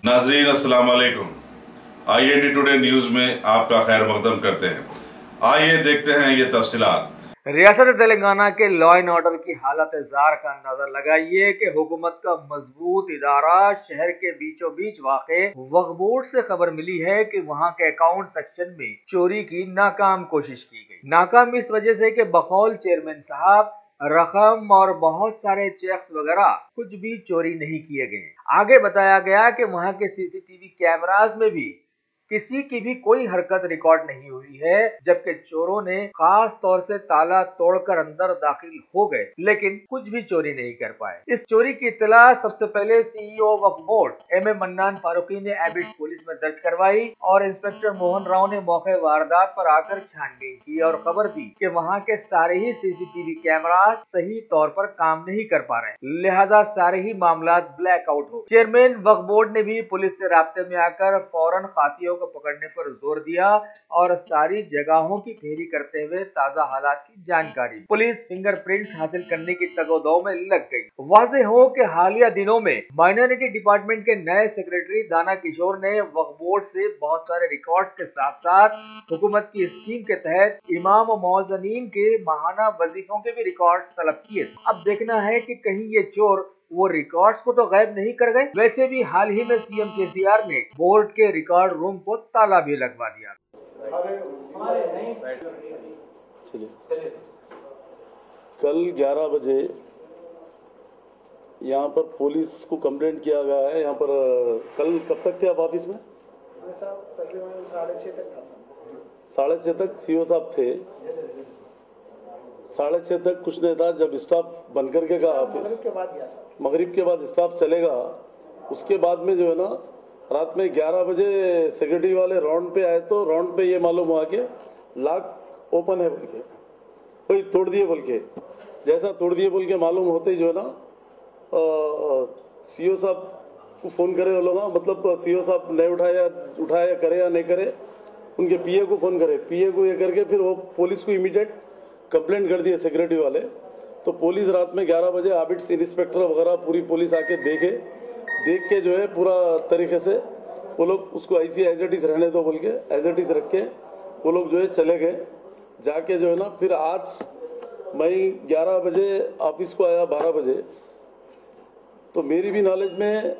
नाजरीन अस्सलाम वालेकुम। IND टुडे न्यूज में आपका खैर मकदम करते हैं। आइए देखते हैं ये तफसीलात। रियासत तेलंगाना के लॉ एंड ऑर्डर की हालत जार का अंदाजा लगाइए कि हुकूमत का मजबूत इदारा शहर के बीचों बीच वाक़े वक्फ बोर्ड से खबर मिली है कि वहां के अकाउंट सेक्शन में चोरी की नाकाम कोशिश की गई। नाकाम इस वजह से कि बकौल चेयरमैन साहब रकम और बहुत सारे चेक्स वगैरह कुछ भी चोरी नहीं किए गए। आगे बताया गया कि वहां के CCTV कैमरास में भी किसी की भी कोई हरकत रिकॉर्ड नहीं हुई है, जबकि चोरों ने खास तौर से ताला तोड़कर अंदर दाखिल हो गए लेकिन कुछ भी चोरी नहीं कर पाए। इस चोरी की इत्तला सबसे पहले CEO वक्फ बोर्ड MM मन्नान फारूकी ने एबिट पुलिस में दर्ज करवाई और इंस्पेक्टर मोहन राव ने मौके वारदात पर आकर छानबीन की और खबर दी कि वहां के सारे ही CCTV कैमरा सही तौर पर काम नहीं कर पा रहे, लिहाजा सारे ही मामला ब्लैक आउट हो। चेयरमैन वक्फ बोर्ड ने भी पुलिस से राब्ते में आकर फौरन खातियों को पकड़ने पर जोर दिया और सारी जगहों की फेरी करते हुए ताजा हालात की जानकारी। पुलिस फिंगरप्रिंट्स हासिल करने की तगोदो में लग गई। वाज़ेह हो कि हालिया दिनों में माइनॉरिटी डिपार्टमेंट के नए सेक्रेटरी दाना किशोर ने वक्फ बोर्ड से बहुत सारे रिकॉर्ड्स के साथ साथ हुकूमत की स्कीम के तहत इमाम और मौज़नीन के माहाना वजीफों के भी रिकॉर्ड्स तलब किए। अब देखना है कि कहीं ये चोर वो रिकॉर्ड्स को तो गायब नहीं कर गए। वैसे भी हाल ही में CM KCR ने बोर्ड के रिकॉर्ड रूम को ताला भी लगवा दिया। कल 11 बजे यहाँ पर पुलिस को कंप्लेंट किया गया है। यहाँ पर कल कब तक थे आप ऑफिस में? तकरीबन 6:30 तक था। 6:30 तक CO साहब थे। 6:30 तक कुछ नहीं था। जब स्टाफ बंद करके गया ऑफिस, मगरिब के बाद स्टाफ चलेगा, उसके बाद में जो है ना रात में 11 बजे सिक्योरिटी वाले राउंड पे आए तो राउंड पे ये मालूम हुआ कि लॉक ओपन है बोल के, कोई तोड़ दिए बोल के। जैसा तोड़ दिए बोल के मालूम होते ही जो है ना CO साहब को फ़ोन करे वो लोग, मतलब CO साहब नहीं उठाया करे या नहीं करे, उनके PA को फ़ोन करे, PA को ये करके फिर वो पुलिस को इमीडिएट कंप्लेंट कर दिए सिक्योरिटी वाले। तो पुलिस रात में 11 बजे आबिट्स इंस्पेक्टर वगैरह पूरी पुलिस आके देख के जो है पूरा तरीके से वो लोग उसको ऐसी एज इट इज रहने दो बोल के एज इट इज रख के वो लोग जो है चले गए। जाके जो है ना फिर आज मैं 11 बजे ऑफिस को आया, 12 बजे, तो मेरी भी नॉलेज में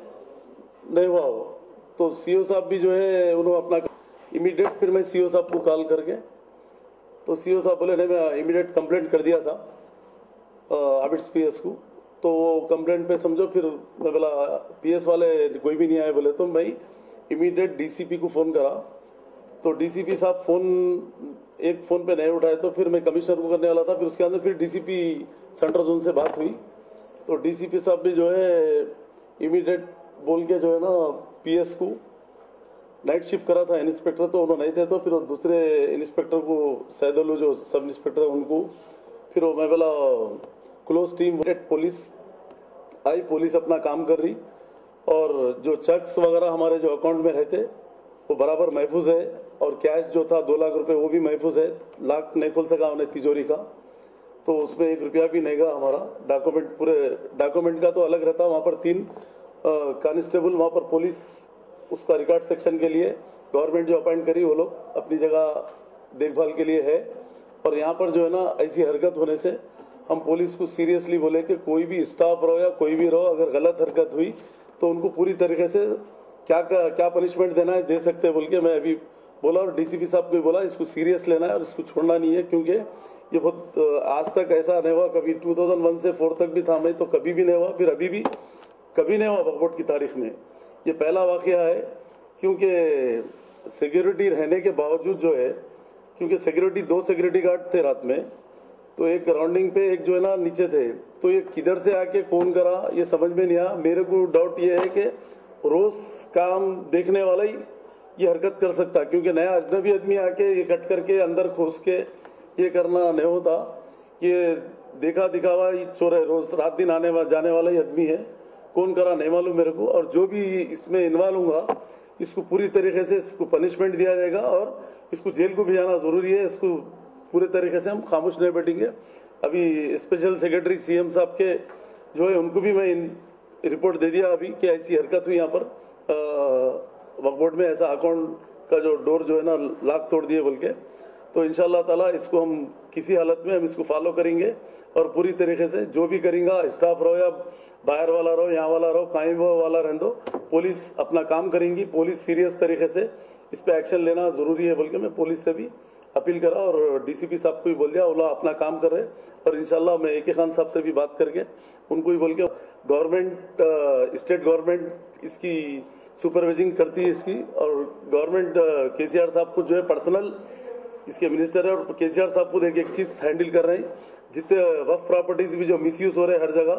नहीं हुआ हो। तो CO साहब भी जो है उन्होंने अपना इमीडिएट, फिर मैं CO साहब को कॉल करके तो CO साहब बोले नहीं मैं इमीडिएट कंप्लेंट कर दिया साहब आबिट्स PS को। तो वो कंप्लेंट पे समझो, फिर मैं बोला PS वाले कोई भी नहीं आए बोले, तो मैं इमीडिएट DCP को फ़ोन करा। तो DCP साहब एक फ़ोन पे नहीं उठाए, तो फिर मैं कमिश्नर को करने वाला था। फिर उसके अंदर फिर DCP सेंट्रल जोन से बात हुई तो DCP साहब भी जो है इमीडिएट बोल के जो है ना PS को नाइट शिफ्ट करा था इंस्पेक्टर, तो उन्होंने नहीं थे, तो फिर दूसरे इंस्पेक्टर को सैदुल्लू जो सब इंस्पेक्टर उनको फिर मैं बोला क्लोज टीम पुलिस आई, पुलिस अपना काम कर रही और जो चेक्स वगैरह हमारे जो अकाउंट में रहते वो बराबर महफूज है और कैश जो था 2 लाख रुपए वो भी महफूज है। लॉक नहीं खोल सका उन्हें तिजोरी का, तो उसमें 1 रुपया भी नहीं गया हमारा। डॉक्यूमेंट पूरे डॉक्यूमेंट का तो अलग रहता, वहाँ पर 3 कांस्टेबल वहाँ पर पुलिस उसका रिकॉर्ड सेक्शन के लिए गवर्नमेंट जो अपॉइंट करी वो लोग अपनी जगह देखभाल के लिए है। और यहाँ पर जो है ना ऐसी हरकत होने से हम पुलिस को सीरियसली बोले कि कोई भी स्टाफ रहो या कोई भी रहो, अगर गलत हरकत हुई तो उनको पूरी तरीके से क्या पनिशमेंट देना है दे सकते हैं बोल के मैं अभी बोला। और DCP साहब को भी बोला इसको सीरियस लेना है और इसको छोड़ना नहीं है, क्योंकि ये बहुत आज तक ऐसा नहीं हुआ। कभी 2001 से 4 तक भी था मैं, तो कभी भी नहीं हुआ, फिर अभी भी कभी नहीं हुआ वक्फ बोर्ड की तारीख में। ये पहला वाकया है, क्योंकि सिक्योरिटी रहने के बावजूद जो है, क्योंकि सिक्योरिटी 2 सिक्योरिटी गार्ड थे रात में, तो एक राउंडिंग पे एक जो है ना नीचे थे, तो ये किधर से आके कौन करा ये समझ में नहीं आया। मेरे को डाउट ये है कि रोज काम देखने वाला ही ये हरकत कर सकता, क्योंकि नया अजनबी आदमी आके ये कट करके अंदर घुस के ये करना नहीं होता। ये देखा दिखावा ये चोर है, रोज रात दिन आने जाने वाला ही आदमी है, कौन करा नहीं मालूम मेरे को। और जो भी इसमें इन्वॉल्व होगा इसको पूरी तरीके से इसको पनिशमेंट दिया जाएगा और इसको जेल को भी जाना जरूरी है। इसको पूरे तरीके से हम खामोश नहीं बैठेंगे। अभी स्पेशल सेक्रेटरी CM साहब के जो है उनको भी मैं रिपोर्ट दे दिया अभी कि ऐसी हरकत हुई यहाँ पर, वक्फ बोर्ड में ऐसा अकाउंट का जो डोर जो है ना लाख तोड़ दिए बोल के, तो इंशाल्लाह ताला इसको हम किसी हालत में हम इसको फॉलो करेंगे और पूरी तरीके से जो भी करेंगे, स्टाफ रहो या बाहर वाला रहो, यहाँ वाला रहो, कहीं वाला रहने दो, पुलिस अपना काम करेंगी। पुलिस सीरियस तरीके से इस पे एक्शन लेना जरूरी है बोल के मैं पुलिस से भी अपील करा और डीसीपी साहब को भी बोल दिया, वो लोग अपना काम कर रहे। और इंशाल्लाह मैं AK खान साहब से भी बात करके उनको भी बोल के गवर्नमेंट स्टेट गवर्नमेंट इसकी सुपरवाइजिंग करती है इसकी, और गवर्नमेंट KCR साहब को जो है पर्सनल इसके मिनिस्टर है और KCR साहब खुद एक चीज हैंडल कर रहे हैं। जितने वक्फ प्रॉपर्टीज भी जो मिसयूज हो रहे हैं हर जगह,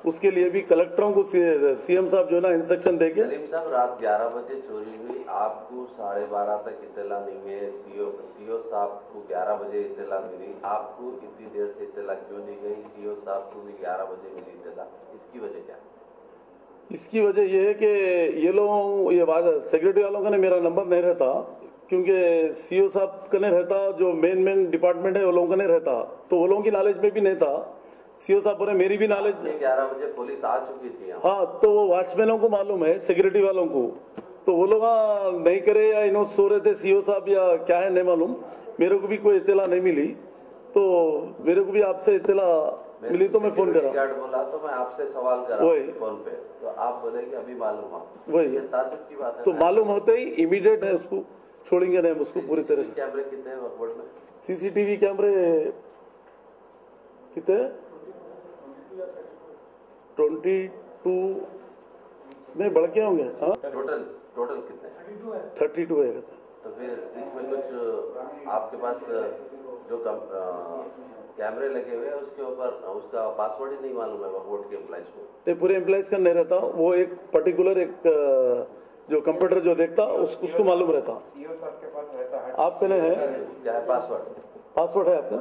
उसके लिए भी कलेक्टरों को CM साहब जो है ना इंस्ट्रक्शन देके। सलीम साहब, रात 11 बजे चोरी हुई, आपको 12:30 तक इत्तला नहीं है, CO साहब को 11 बजे इत्तला मिली, आपको इतनी देर से इत्तला क्यों नहीं गई? CO साहब को भी 11 बजे मिली इत्तला, इसकी वजह क्या? इसकी वजह यह है कि ये लोग सिक्योरिटी वालों का मेरा नंबर नहीं रहता, क्योंकि CO साहब का नहीं रहता, जो मेन डिपार्टमेंट है वो लोगों का नहीं रहता, तो वो लोगों की नॉलेज में भी नहीं था। CO साहब बोले मेरी भी नॉलेज में 11 बजे पुलिस आ चुकी थी। हाँ, तो वो वॉचमैनों को मालूम है, सिक्योरिटी वालों को, तो वो लोग नहीं करे या इन्हों सो रहे थे CO साहब या क्या है नहीं मालूम। मेरे को भी कोई इत्तला नहीं मिली, तो मेरे को भी आपसे इत्तला मिली तो मैं फोन करा। बोला तो मैं आपसे सवाल करा फोन पे, तो आप बोले कि अभी मालूम है। वही ताजुब की बात है। तो मालूम होते ही इमीडिएट है उसको छोड़ेंगे नहीं, उसको पूरी तरह। कैमरे कितने हैं वक्फ बोर्ड में? CCTV कैमरे कितने? 22 में बढ़ के होंगे। हाँ, टोटल कितने? 32 है। तो फिर इसमें कुछ आपके पास जो कैमरे लगे हुए हैं उसके ऊपर उसका पासवर्ड ही नहीं मालूम है वक्फ बोर्ड के एम्प्लॉइज को? नहीं, पूरे एम्प्लॉइज का नहीं रहता, वो एक पर्टिकुलर एक जो कंप्यूटर जो देखता उसको मालूम रहता। CO साहब के पास रहता है। आपका नहीं है? क्या है पासवर्ड? पासवर्ड है आपका?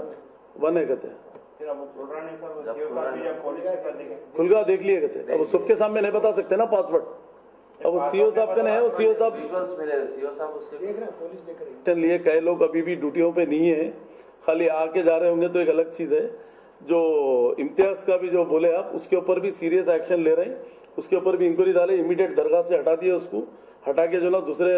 1 है कहते हैं। फिर अब खुल रहा नहीं था, CO साहब भी जब कॉलेज का देखे खुलगा देख लिए कहते। अब सबके सामने नहीं बता सकते ना पासवर्ड। अब CO साहब का नहीं है, वो CO साहब विजुअल्स मिले, CO साहब उसके देख रहे हैं, पुलिस देख रही है। लिए कई लोग अभी भी ड्यूटियों पे नहीं है, खाली आके जा रहे होंगे तो एक अलग चीज है। जो इम्तियाज का भी जो बोले आप, उसके ऊपर भी सीरियस एक्शन ले रहे हैं, उसके ऊपर भी इंक्वायरी डाले, इमीडिएट दरगाह से हटा दिए, उसको हटा के जो ना दूसरे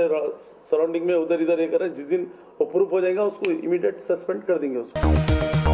सराउंडिंग में उधर इधर ये कर रहे हैं। जिस दिन वो प्रूफ हो जाएगा उसको इमीडिएट सस्पेंड कर देंगे उसको।